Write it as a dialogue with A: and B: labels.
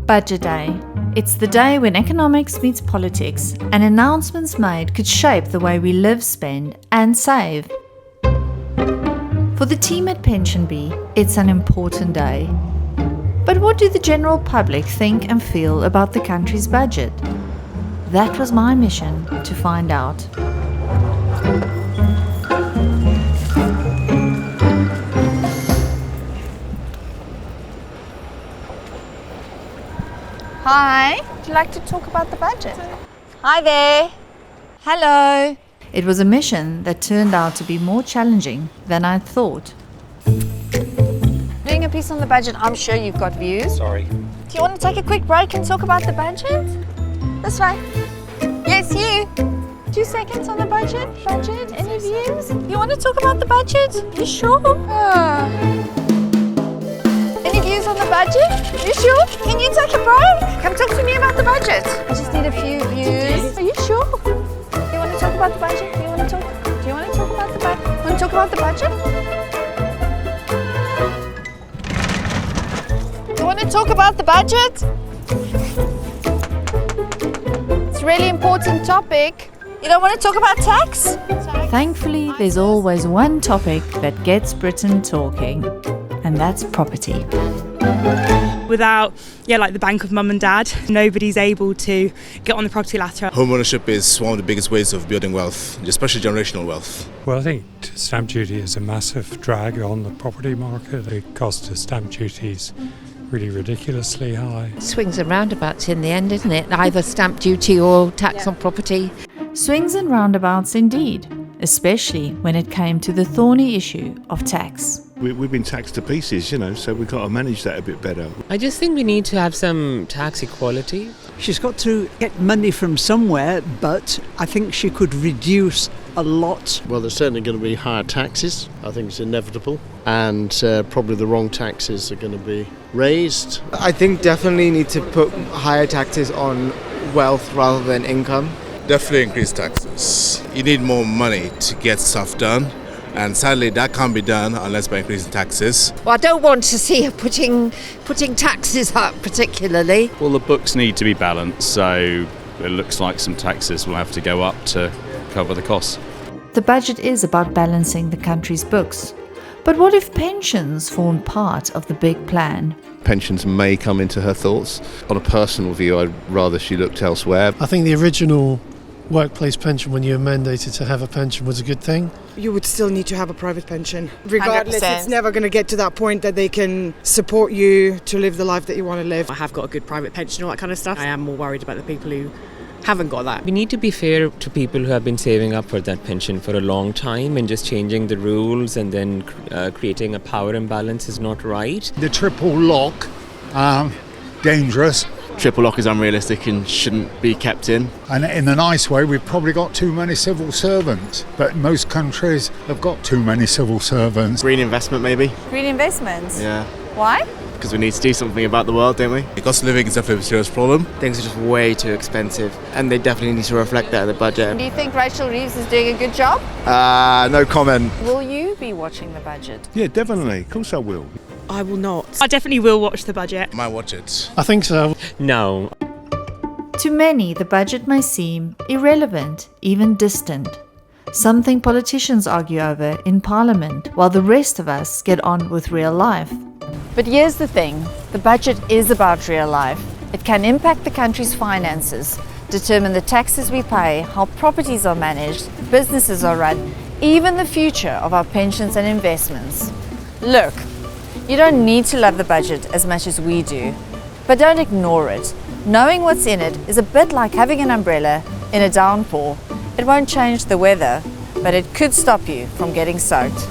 A: Budget Day. It's the day when economics meets politics and announcements made could shape the way we live, spend and save. For the team at PensionBee, it's an important day. But what do the general public think and feel about the country's budget? That was my mission to find out.
B: Hi, would you like to talk about the budget? Hi there. Hello.
A: It was a mission that turned out to be more challenging than I'd thought.
B: Doing a piece on the budget, I'm sure you've got views.
C: Sorry.
B: Do you want to take a quick break and talk about the budget? This way. Yes, you. 2 seconds on the budget. Budget, any views? You want to talk about the budget? You sure? Any views on the budget? You sure? Can you take a break? Come talk to me about the budget. I just need a few views. Are you sure? You want to talk about the budget? Do you want to talk about the budget? Want to talk about the budget? You want to talk about the budget? It's a really important topic. You don't want to talk about tax?
A: Thankfully, there's always one topic that gets Britain talking, and that's property.
D: Without, like the bank of mum and dad, nobody's able to get on the property ladder.
E: Home ownership is one of the biggest ways of building wealth, especially generational wealth.
F: Well, I think stamp duty is a massive drag on the property market. The cost of stamp duty is really ridiculously high.
G: Swings and roundabouts in the end, isn't it? Either stamp duty or tax on property.
A: Swings and roundabouts indeed, especially when it came to the thorny issue of tax.
H: We've been taxed to pieces, so we've got to manage that a bit better.
I: I just think we need to have some tax equality.
J: She's got to get money from somewhere, but I think she could reduce a lot.
K: Well, there's certainly going to be higher taxes. I think it's inevitable. And probably the wrong taxes are going to be raised.
L: I think definitely need to put higher taxes on wealth rather than income.
E: Definitely increase taxes. You need more money to get stuff done. And sadly, that can't be done unless by increasing taxes.
G: Well, I don't want to see her putting taxes up particularly.
C: Well, the books need to be balanced, so it looks like some taxes will have to go up to cover the costs.
A: The budget is about balancing the country's books. But what if pensions form part of the big plan?
M: Pensions may come into her thoughts. On a personal view, I'd rather she looked elsewhere.
N: I think the original workplace pension, when you were mandated to have a pension, was a good thing.
O: You would still need to have a private pension. Regardless,
B: 100%.
O: It's never going to get to that point that they can support you to live the life that you want to live.
P: I have got a good private pension, all that kind of stuff. I am more worried about the people who haven't got that.
I: We need to be fair to people who have been saving up for that pension for a long time, and just changing the rules and then creating a power imbalance is not right.
Q: The triple lock, dangerous.
R: Triple lock is unrealistic and shouldn't be kept in.
Q: And in a nice way, we've probably got too many civil servants, but most countries have got too many civil servants.
R: Green investment, maybe.
B: Green investments?
R: Yeah.
B: Why?
R: Because we need to do something about the world, don't we?
E: The cost of living is definitely a serious problem.
L: Things are just way too expensive, and they definitely need to reflect that in the budget.
B: Do you think Rachel Reeves is doing a good job?
M: No comment.
B: Will you be watching the budget?
H: Yeah, definitely. Of course I will.
P: I will not.
D: I definitely will watch the budget.
E: I might watch it.
N: I think so.
I: No.
A: To many, the budget may seem irrelevant, even distant. Something politicians argue over in Parliament, while the rest of us get on with real life.
B: But here's the thing, the budget is about real life. It can impact the country's finances, determine the taxes we pay, how properties are managed, businesses are run, even the future of our pensions and investments. Look, you don't need to love the budget as much as we do, but don't ignore it. Knowing what's in it is a bit like having an umbrella in a downpour. It won't change the weather, but it could stop you from getting soaked.